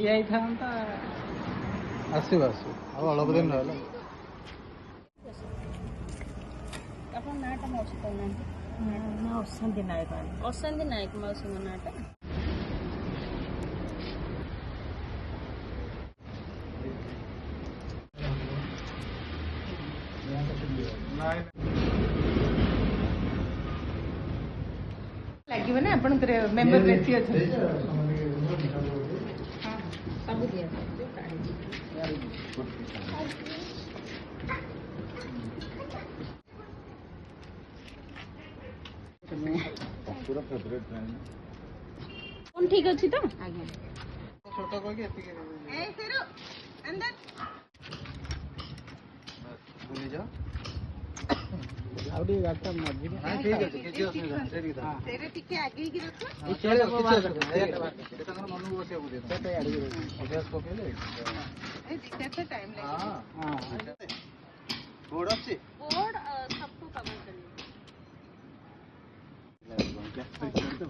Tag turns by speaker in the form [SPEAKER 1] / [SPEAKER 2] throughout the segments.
[SPEAKER 1] ଯାଇଥାନ୍ତା
[SPEAKER 2] ଆସିବ ଆସିବ ଆଉ ଅଳ୍ପ ଦିନ ରହିଲା।
[SPEAKER 3] ଆପଣ ନାଁଟା ମାଉସୀ କହୁନାହାନ୍ତି।
[SPEAKER 1] ଅଶାନ୍ତି ନାୟକ।
[SPEAKER 3] ଅଶାନ୍ତି ନାୟକ ମାଉସୀଙ୍କ ନାଁଟା।
[SPEAKER 1] ଲାଗିବ ନା ଆପଣଙ୍କର ମେମ୍ବର ବେଶୀ ଅଛନ୍ତି।
[SPEAKER 3] ସବୁ ଦିଆ ଫୋନ ଠିକ ଅଛି ତ?
[SPEAKER 1] ଆଜ୍ଞା
[SPEAKER 2] ଛୋଟ କହିକି ଏତିକି ବୁଲିଯାଅ ଆଉ ଟିକେ ଗାଡ଼ିଟା ମଝିରେ। ଠିକ ଅଛି କିଛି ଅସୁବିଧା ନାହିଁ ସେଇଠି ସେଇଟା ଟିକେ ଆଗେଇକି ରଖ। କିଛି ଅସୁବିଧା ନାହିଁ ସେଟା ତାଙ୍କର ମନକୁ ବସିବାକୁ ଦିଅ ଗ୍ୟାସ୍ ପକେଇଲେ ଏଇ ଦି ଚାରିଟା ଟାଇମ୍ ଲାଗିବ। ହଁ ବୋର୍ଡ ଅଛି
[SPEAKER 3] बोर्ड सबको कवर कर लीजिए।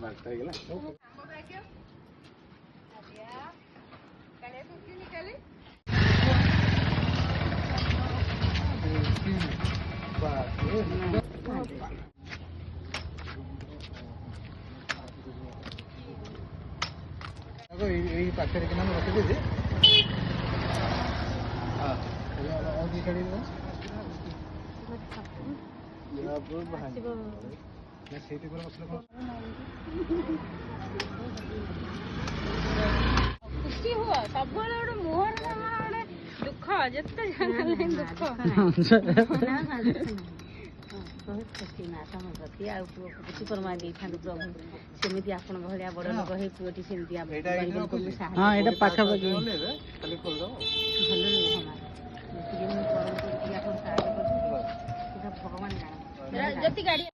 [SPEAKER 2] ବାଟ ହେଇଗଲା। ଏଇ ପାଖରେ କିନା ମୁଁ ରଖିଦେବି। ଆଉ ଦି ଗାଡ଼ି ସେଇଠି ପରେ ବସିଲେ କଣ
[SPEAKER 3] खुशी हुआ सब गोटे मुहर गोटे दुख जिते दुख
[SPEAKER 1] बहुत खुशी ना तम प्रति आ खुशी परमा प्रभु सेमती आपण भाया बड़ लोक हे पुटी सेमती हाँ ये पाखापाखि
[SPEAKER 2] खाली खोलदो
[SPEAKER 1] भल भगवान जान
[SPEAKER 3] जति गाड़ी